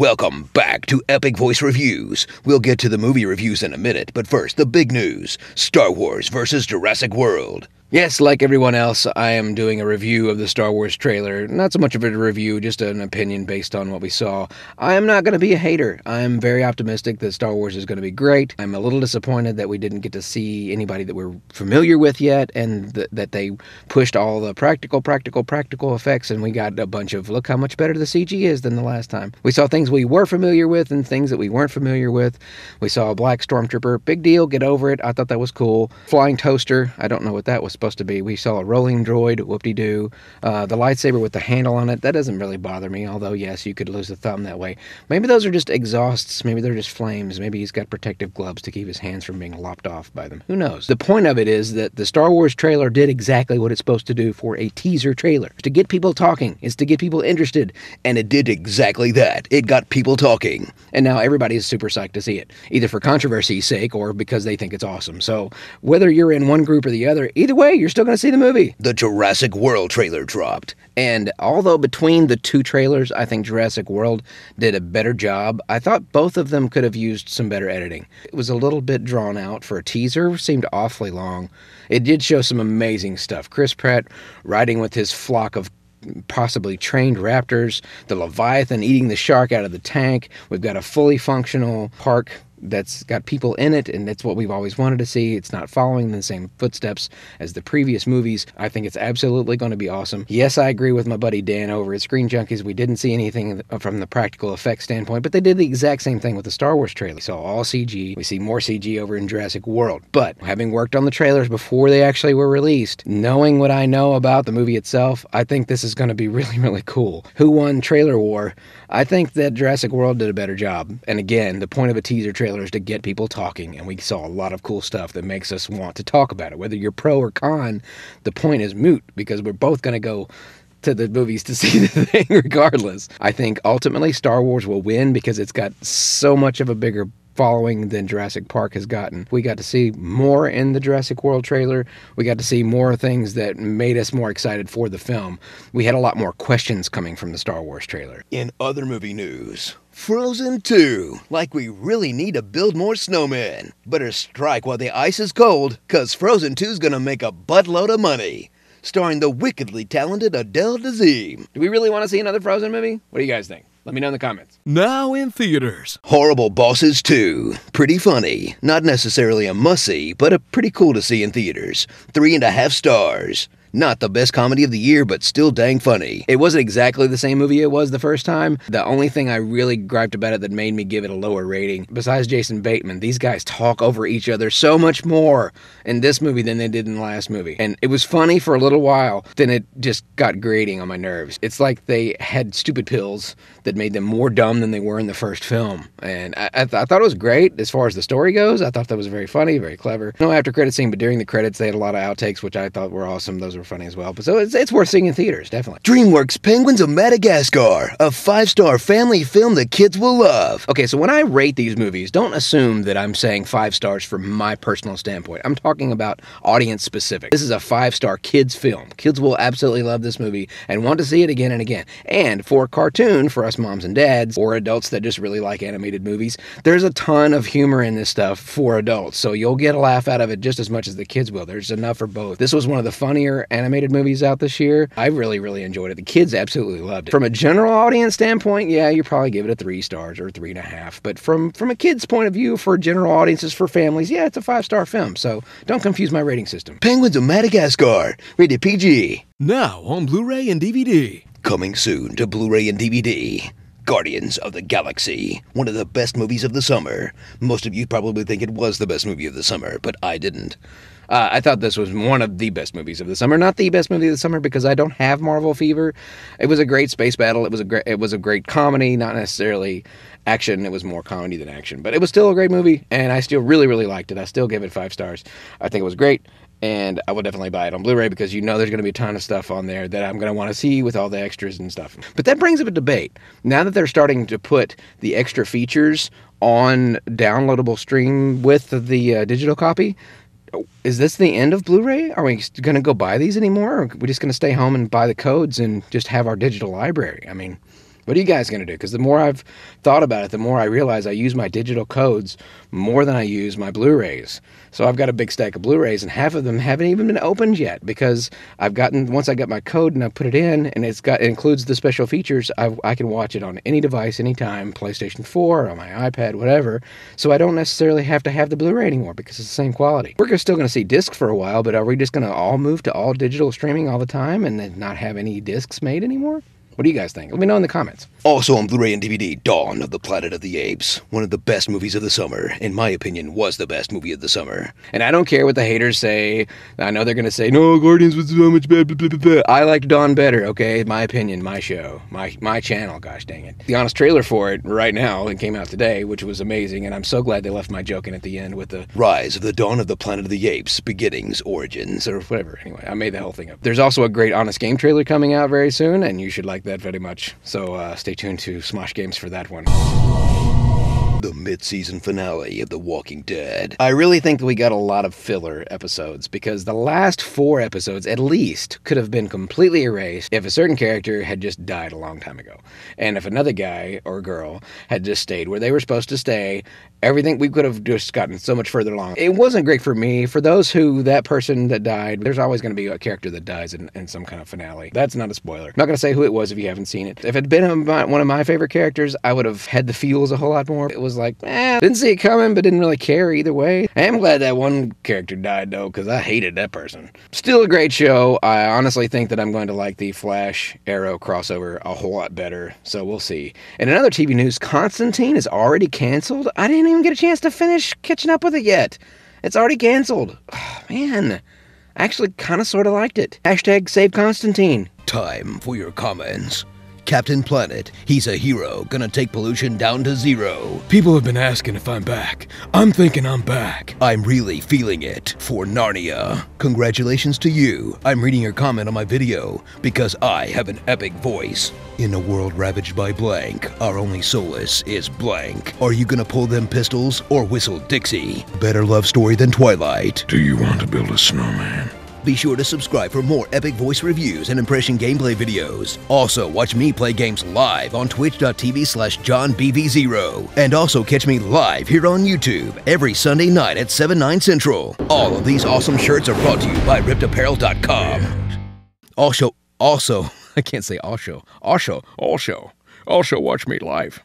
Welcome back to Epic Voice Reviews. We'll get to the movie reviews in a minute, but first, the big news. Star Wars vs. Jurassic World. Yes, like everyone else, I am doing a review of the Star Wars trailer. Not so much of a review, just an opinion based on what we saw. I am not going to be a hater. I am very optimistic that Star Wars is going to be great. I'm a little disappointed that we didn't get to see anybody that we're familiar with yet, and that they pushed all the practical effects, and we got a bunch of, look how much better the CG is than the last time. We saw things we were familiar with and things that we weren't familiar with. We saw a black stormtrooper. Big deal, get over it. I thought that was cool. Flying toaster. I don't know what that was supposed to be. We saw a rolling droid, whoop-de-doo. The lightsaber with the handle on it, that doesn't really bother me, although yes, you could lose a thumb that way. Maybe those are just exhausts, maybe they're just flames, maybe he's got protective gloves to keep his hands from being lopped off by them. Who knows? The point of it is that the Star Wars trailer did exactly what it's supposed to do for a teaser trailer. It's to get people talking, it's to get people interested, and it did exactly that. It got people talking. And now everybody is super psyched to see it, either for controversy's sake or because they think it's awesome. So whether you're in one group or the other, either way, you're still going to see the movie. The Jurassic World trailer dropped, and although between the two trailers I think Jurassic World did a better job, I thought both of them could have used some better editing. It was a little bit drawn out for a teaser, seemed awfully long. It did show some amazing stuff. Chris Pratt riding with his flock of possibly trained raptors, the Leviathan eating the shark out of the tank. We've got a fully functional park that's got people in it, and that's what we've always wanted to see. It's not following the same footsteps as the previous movies. I think it's absolutely going to be awesome. Yes, I agree with my buddy Dan over at Screen Junkies. We didn't see anything from the practical effects standpoint, but they did the exact same thing with the Star Wars trailer. We saw all CG. We see more CG over in Jurassic World. But having worked on the trailers before they actually were released, knowing what I know about the movie itself, I think this is going to be really, really cool. Who won Trailer War? I think that Jurassic World did a better job. And again, the point of a teaser trailer is to get people talking, and we saw a lot of cool stuff that makes us want to talk about it. Whether you're pro or con, the point is moot, because we're both going to go to the movies to see the thing regardless. I think ultimately Star Wars will win because it's got so much of a bigger following than Jurassic Park has gotten. We got to see more in the Jurassic World trailer. We got to see more things that made us more excited for the film. We had a lot more questions coming from the Star Wars trailer. In other movie news, Frozen 2. Like we really need to build more snowmen. Better strike while the ice is cold, cause Frozen 2's gonna make a buttload of money. Starring the wickedly talented Adele Dazeem. Do we really want to see another Frozen movie? What do you guys think? Let me know in the comments. Now in theaters. Horrible Bosses 2. Pretty funny. Not necessarily a must-see, but a pretty cool to see in theaters. 3.5 stars. Not the best comedy of the year, but still dang funny. It wasn't exactly the same movie it was the first time. The only thing I really griped about it that made me give it a lower rating, besides Jason Bateman, these guys talk over each other so much more in this movie than they did in the last movie. And it was funny for a little while, then it just got grating on my nerves. It's like they had stupid pills that made them more dumb than they were in the first film. And I thought it was great as far as the story goes. I thought that was very funny, very clever. No after credit scene, but during the credits they had a lot of outtakes, which I thought were awesome. Those were funny as well. But so it's worth seeing in theaters, definitely. DreamWorks Penguins of Madagascar, a 5-star family film that kids will love. Okay, so when I rate these movies, don't assume that I'm saying 5 stars from my personal standpoint. I'm talking about audience specific. This is a 5-star kids film. Kids will absolutely love this movie and want to see it again and again. And for a cartoon, for us moms and dads, or adults that just really like animated movies, there's a ton of humor in this stuff for adults. So you'll get a laugh out of it just as much as the kids will. There's enough for both. This was one of the funnier animated movies out this year. I really enjoyed it. The kids absolutely loved it. From a general audience standpoint, yeah, you probably give it a 3 stars or 3.5. But from a kid's point of view, for general audiences, for families, yeah, it's a 5-star film. So don't confuse my rating system. Penguins of Madagascar, rated PG. Now on Blu-ray and DVD. Coming soon to Blu-ray and DVD. Guardians of the Galaxy, one of the best movies of the summer. Most of you probably think it was the best movie of the summer, but I didn't. I thought this was one of the best movies of the summer. Not the best movie of the summer because I don't have Marvel fever. It was a great space battle. It was a great comedy, not necessarily action. It was more comedy than action, but it was still a great movie, and I still really liked it. I still give it 5 stars. I think it was great. And I will definitely buy it on Blu-ray because you know there's going to be a ton of stuff on there that I'm going to want to see with all the extras and stuff. But that brings up a debate. Now that they're starting to put the extra features on downloadable stream with the digital copy, is this the end of Blu-ray? Are we going to go buy these anymore? Or are we just going to stay home and buy the codes and just have our digital library? I mean, What are you guys going to do? Because the more I've thought about it, the more I realize I use my digital codes more than I use my Blu-rays. So I've got a big stack of Blu-rays, and half of them haven't even been opened yet because once I got my code and I put it in, and it includes the special features, I can watch it on any device, anytime, PlayStation 4, on my iPad, whatever. So I don't necessarily have to have the Blu-ray anymore because it's the same quality. We're still going to see discs for a while, but are we just going to all move to all digital streaming all the time and then not have any discs made anymore? What do you guys think? Let me know in the comments. Also on Blu-ray and DVD, Dawn of the Planet of the Apes. One of the best movies of the summer. In my opinion, was the best movie of the summer. And I don't care what the haters say. I know they're going to say, no, Guardians was so much better, blah, blah, blah. I liked Dawn better, okay? My opinion, my show, my channel, gosh dang it. The honest trailer for it right now, it came out today, which was amazing, and I'm so glad they left my joke in at the end with the Rise of the Dawn of the Planet of the Apes, Beginnings, Origins, or whatever. Anyway, I made the whole thing up. There's also a great Honest Game trailer coming out very soon, and you should like that very much. So stay tuned to Smosh Games for that one. The mid-season finale of The Walking Dead. I really think that we got a lot of filler episodes because the last 4 episodes at least could have been completely erased if a certain character had just died a long time ago. And if another guy or girl had just stayed where they were supposed to stay, everything, we could have just gotten so much further along. It wasn't great for me. For those that person that died, there's always going to be a character that dies in some kind of finale. That's not a spoiler. I'm not going to say who it was if you haven't seen it. If it had been one of my favorite characters, I would have had the feels a whole lot more. It was like, didn't see it coming, but didn't really care either way. I am glad that one character died, though, because I hated that person. Still a great show. I honestly think that I'm going to like the Flash Arrow crossover a whole lot better, so we'll see. And in other TV news, Constantine is already canceled. I didn't even get a chance to finish catching up with it yet. It's already canceled. Oh, man. I actually kind of sort of liked it. Hashtag save Constantine. Time for your comments. Captain Planet, he's a hero, gonna take pollution down to 0. People have been asking if I'm back. I'm thinking I'm back. I'm really feeling it for Narnia. Congratulations to you. I'm reading your comment on my video because I have an epic voice. In a world ravaged by blank, our only solace is blank. Are you gonna pull them pistols or whistle Dixie? Better love story than Twilight. Do you want to build a snowman? Be sure to subscribe for more epic voice reviews and impression gameplay videos. Also, watch me play games live on twitch.tv/JohnBV0. And also catch me live here on YouTube every Sunday night at 7/9 Central. All of these awesome shirts are brought to you by RippedApparel.com. Also, I can't say also, watch me live.